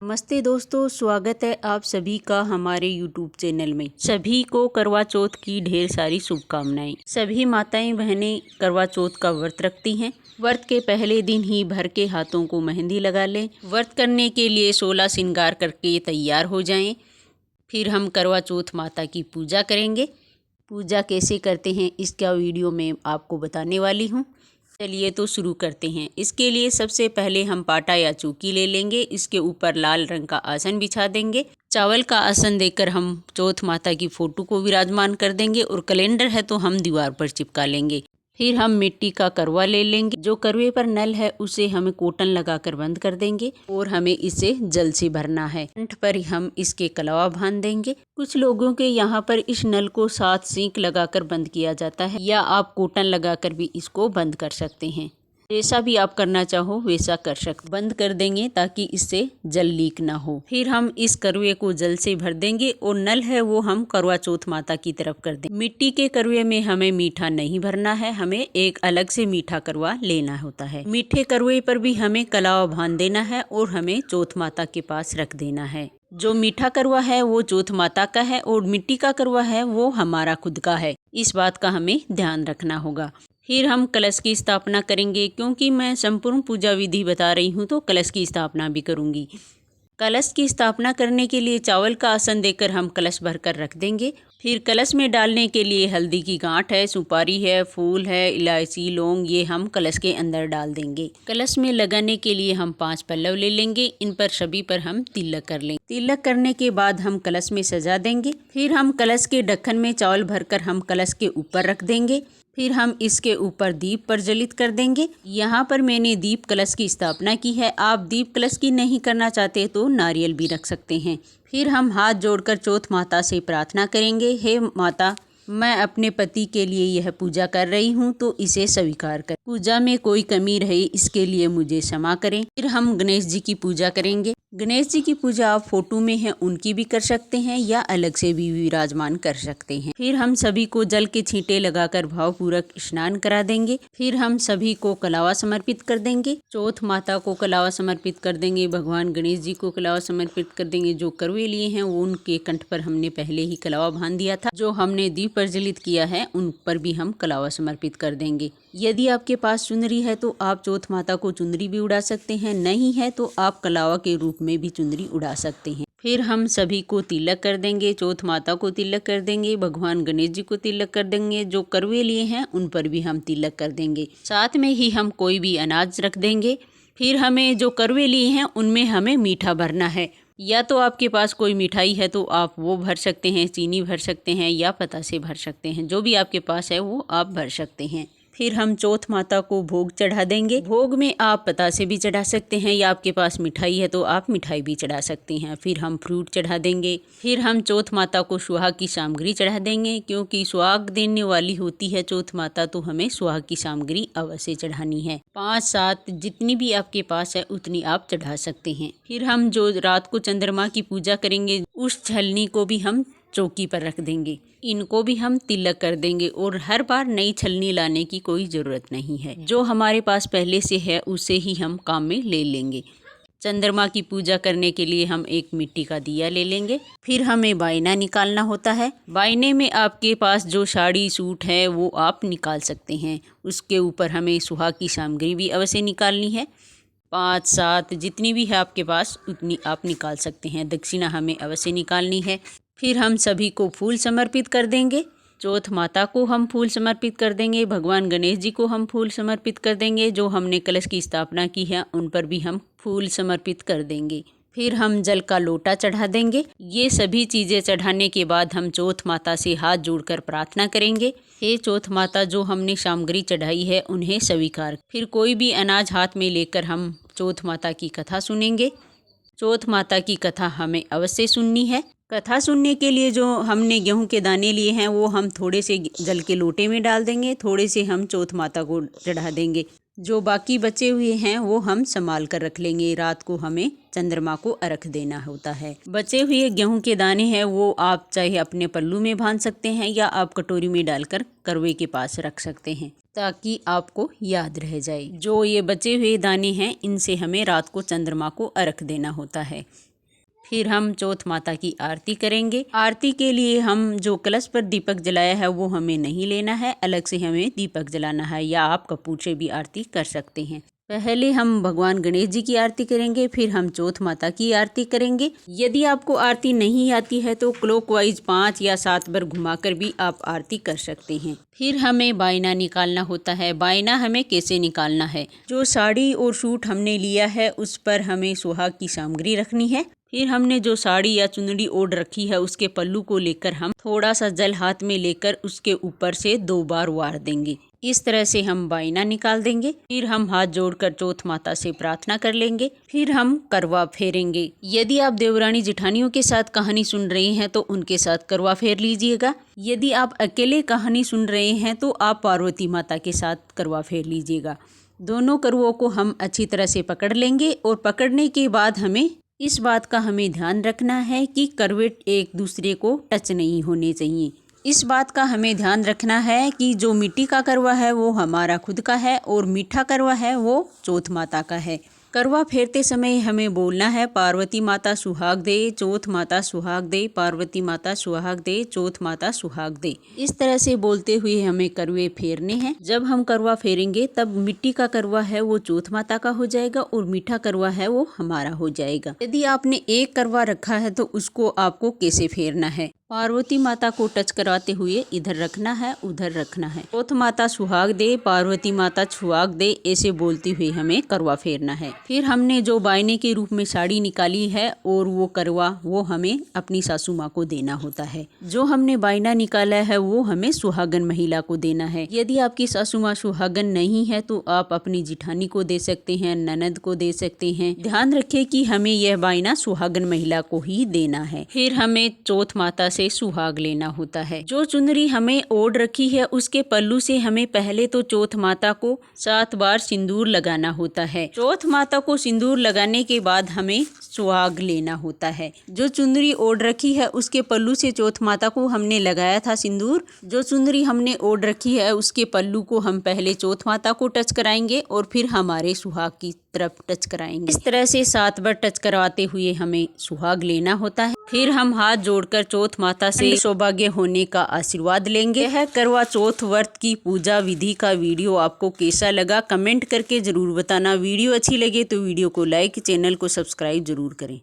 नमस्ते दोस्तों, स्वागत है आप सभी का हमारे YouTube चैनल में। सभी को करवा चौथ की ढेर सारी शुभकामनाएं। सभी माताएं बहनें करवा चौथ का व्रत रखती हैं। व्रत के पहले दिन ही भर के हाथों को मेहंदी लगा लें। व्रत करने के लिए 16 श्रृंगार करके तैयार हो जाएं। फिर हम करवा चौथ माता की पूजा करेंगे। पूजा कैसे करते हैं इसका वीडियो मैं आपको बताने वाली हूँ। चलिए तो शुरू करते हैं। इसके लिए सबसे पहले हम पाटा या चौकी ले लेंगे। इसके ऊपर लाल रंग का आसन बिछा देंगे। चावल का आसन देकर हम चौथ माता की फोटो को विराजमान कर देंगे और कैलेंडर है तो हम दीवार पर चिपका लेंगे। फिर हम मिट्टी का करवा ले लेंगे। जो करवे पर नल है उसे हमें कॉटन लगाकर बंद कर देंगे और हमें इसे जल से भरना है। कंठ पर हम इसके कलवा बांध देंगे। कुछ लोगों के यहाँ पर इस नल को 7 सींक लगाकर बंद किया जाता है, या आप कॉटन लगाकर भी इसको बंद कर सकते हैं। जैसा भी आप करना चाहो वैसा कर सकते। बंद कर देंगे ताकि इससे जल लीक ना हो। फिर हम इस करवे को जल से भर देंगे और नल है वो हम करवा चौथ माता की तरफ कर देंगे। मिट्टी के करवे में हमें मीठा नहीं भरना है, हमें एक अलग से मीठा करवा लेना होता है। मीठे करवे पर भी हमें कलावा बांध देना है और हमें चौथ माता के पास रख देना है। जो मीठा करवा है वो चौथ माता का है और मिट्टी का करवा है वो हमारा खुद का है। इस बात का हमें ध्यान रखना होगा। फिर हम कलश की स्थापना करेंगे। क्योंकि मैं संपूर्ण पूजा विधि बता रही हूँ तो कलश की स्थापना भी करूँगी। कलश की स्थापना करने के लिए चावल का आसन देकर हम कलश भरकर रख देंगे। फिर कलश में डालने के लिए हल्दी की गांठ है, सुपारी है, फूल है, इलायची, लौंग, ये हम कलश के अंदर डाल देंगे। कलश में लगाने के लिए हम 5 पल्लव ले लेंगे। इन पर सभी पर हम तिलक कर लेंगे। तिलक करने के बाद हम कलश में सजा देंगे। फिर हम कलश के ढक्कन में चावल भरकर हम कलश के ऊपर रख देंगे। फिर हम इसके ऊपर दीप प्रज्वलित कर देंगे। यहाँ पर मैंने दीप कलश की स्थापना की है। आप दीप कलश की नहीं करना चाहते तो नारियल भी रख सकते हैं। फिर हम हाथ जोड़कर चौथ माता से प्रार्थना करेंगे, हे माता, मैं अपने पति के लिए यह पूजा कर रही हूँ तो इसे स्वीकार कर। पूजा में कोई कमी रही इसके लिए मुझे क्षमा करें। फिर हम गणेश जी की पूजा करेंगे। गणेश जी की पूजा आप फोटो में है उनकी भी कर सकते हैं या अलग से भी विराजमान कर सकते हैं। फिर हम सभी को जल के छींटे लगाकर भावपूर्वक स्नान करा देंगे। फिर हम सभी को कलावा समर्पित कर देंगे। चौथ माता को कलावा समर्पित कर देंगे। भगवान गणेश जी को कलावा समर्पित कर देंगे। जो करवे लिए हैं वो उनके कंठ पर हमने पहले ही कलावा बांध दिया था। जो हमने दीप प्रज्वलित किया है उन पर भी हम कलावा समर्पित कर देंगे। यदि आपके पास चुनरी है तो आप चौथ माता को चुनरी भी उड़ा सकते हैं, नहीं है तो आप कलावा के रूप में भी चुनरी उड़ा सकते हैं। फिर हम सभी को तिलक कर देंगे। चौथ माता को तिलक कर देंगे। भगवान गणेश जी को तिलक कर देंगे। जो करवे लिए हैं उन पर भी हम तिलक कर देंगे। साथ में ही हम कोई भी अनाज रख देंगे। फिर हमें जो करवे लिए हैं उनमें हमें मीठा भरना है। या तो आपके पास कोई मिठाई है तो आप वो भर सकते हैं, चीनी भर सकते हैं या पतासे भर सकते हैं। जो भी आपके पास है वो आप भर सकते हैं। फिर हम चौथ माता को भोग चढ़ा देंगे। भोग में आप पतासे भी चढ़ा सकते हैं या आपके पास मिठाई है तो आप मिठाई भी चढ़ा सकते हैं। फिर हम फ्रूट चढ़ा देंगे। फिर हम चौथ माता को सुहाग की सामग्री चढ़ा देंगे। क्योंकि सुहाग देने वाली होती है चौथ माता तो हमें सुहाग की सामग्री अवश्य चढ़ानी है। 5-7 जितनी भी आपके पास है उतनी आप चढ़ा सकते हैं। फिर हम जो रात को चंद्रमा की पूजा करेंगे उस छलनी को भी हम चौकी पर रख देंगे। इनको भी हम तिलक कर देंगे और हर बार नई छलनी लाने की कोई ज़रूरत नहीं है। जो हमारे पास पहले से है उसे ही हम काम में ले लेंगे। चंद्रमा की पूजा करने के लिए हम एक मिट्टी का दिया ले लेंगे। फिर हमें बायना निकालना होता है। बायने में आपके पास जो साड़ी सूट है वो आप निकाल सकते हैं। उसके ऊपर हमें सुहाग की सामग्री भी अवश्य निकालनी है। 5-7 जितनी भी है आपके पास उतनी आप निकाल सकते हैं। दक्षिणा हमें अवश्य निकालनी है। फिर हम सभी को फूल समर्पित कर देंगे। चौथ माता को हम फूल समर्पित कर देंगे। भगवान गणेश जी को हम फूल समर्पित कर देंगे। जो हमने कलश की स्थापना की है उन पर भी हम फूल समर्पित कर देंगे। फिर हम जल का लोटा चढ़ा देंगे। ये सभी चीज़ें चढ़ाने के बाद हम चौथ माता से हाथ जोड़कर प्रार्थना करेंगे, हे चौथ माता, जो हमने सामग्री चढ़ाई है उन्हें स्वीकार। फिर कोई भी अनाज हाथ में लेकर हम चौथ माता की कथा सुनेंगे। चौथ माता की कथा हमें अवश्य सुननी है। कथा सुनने के लिए जो हमने गेहूं के दाने लिए हैं वो हम थोड़े से जल के लोटे में डाल देंगे। थोड़े से हम चौथ माता को चढ़ा देंगे। जो बाकी बचे हुए हैं वो हम संभाल कर रख लेंगे। रात को हमें चंद्रमा को अर्घ देना होता है। बचे हुए गेहूं के दाने हैं वो आप चाहे अपने पल्लू में बांध सकते हैं या आप कटोरी में डालकर करवे के पास रख सकते हैं ताकि आपको याद रह जाए। जो ये बचे हुए दाने हैं इनसे हमें रात को चंद्रमा को अर्घ देना होता है। फिर हम चौथ माता की आरती करेंगे। आरती के लिए हम जो कलश पर दीपक जलाया है वो हमें नहीं लेना है, अलग से हमें दीपक जलाना है, या आप कपूर से भी आरती कर सकते हैं। पहले हम भगवान गणेश जी की आरती करेंगे, फिर हम चौथ माता की आरती करेंगे। यदि आपको आरती नहीं आती है तो क्लॉकवाइज 5 या 7 बार घुमाकर भी आप आरती कर सकते हैं। फिर हमें बायना निकालना होता है। बायना हमें कैसे निकालना है? जो साड़ी और सूट हमने लिया है उस पर हमें सुहाग की सामग्री रखनी है। फिर हमने जो साड़ी या चुनरी ओढ़ रखी है उसके पल्लू को लेकर हम थोड़ा सा जल हाथ में लेकर उसके ऊपर से 2 बार वार देंगे। इस तरह से हम बायना निकाल देंगे। फिर हम हाथ जोड़कर चौथ माता से प्रार्थना कर लेंगे। फिर हम करवा फेरेंगे। यदि आप देवरानी जेठानियों के साथ कहानी सुन रहे हैं तो उनके साथ करवा फेर लीजिएगा। यदि आप अकेले कहानी सुन रहे हैं तो आप पार्वती माता के साथ करवा फेर लीजिएगा। दोनों करवों को हम अच्छी तरह से पकड़ लेंगे और पकड़ने के बाद हमें इस बात का ध्यान रखना है कि करवे एक दूसरे को टच नहीं होने चाहिए। इस बात का हमें ध्यान रखना है कि जो मिट्टी का करवा है वो हमारा खुद का है और मीठा करवा है वो चौथ माता का है। करवा फेरते समय हमें बोलना है पार्वती माता सुहाग दे, चौथ माता सुहाग दे, पार्वती माता सुहाग दे, चौथ माता सुहाग दे। इस तरह से बोलते हुए हमें करवे फेरने हैं। जब हम करवा फेरेंगे तब मिट्टी का करवा है वो चौथ माता का हो जाएगा और मीठा करवा है वो हमारा हो जाएगा। यदि आपने एक करवा रखा है तो उसको आपको कैसे फेरना है? पार्वती माता को टच कराते हुए इधर रखना है, उधर रखना है। चौथ माता सुहाग दे, पार्वती माता सुहाग दे, ऐसे बोलते हुए हमें करवा फेरना है। फिर हमने जो बायने के रूप में साड़ी निकाली है और वो करवा वो हमें अपनी सासू माँ को देना होता है। जो हमने बायना निकाला है वो हमें सुहागन महिला को देना है। यदि आपकी सासू माँ सुहागन नहीं है तो आप अपनी जिठानी को दे सकते हैं, ननद को दे सकते हैं। ध्यान रखें कि हमें यह बायना सुहागन महिला को ही देना है। फिर हमें चौथ माता से सुहाग लेना होता है। जो चुनरी हमें ओढ़ रखी है उसके पल्लू से हमें पहले तो चौथ माता को 7 बार सिंदूर लगाना होता है। चौथ माता को सिंदूर लगाने के बाद हमें सुहाग लेना होता है। जो चुनरी ओढ़ रखी है उसके पल्लू से चौथ माता को हमने लगाया था सिंदूर। जो चुनरी हमने ओढ़ रखी है उसके पल्लू को हम पहले चौथ माता को टच कराएंगे और फिर हमारे सुहाग की तरफ टच कराएंगे। इस तरह से 7 बार टच करवाते हुए हमें सुहाग लेना होता है। फिर हम हाथ जोड़कर चौथ माता से सौभाग्य होने का आशीर्वाद लेंगे। यह करवा चौथ व्रत की पूजा विधि का वीडियो आपको कैसा लगा कमेंट करके जरूर बताना। वीडियो अच्छी लगे तो वीडियो को लाइक, चैनल को सब्सक्राइब जरूर करें।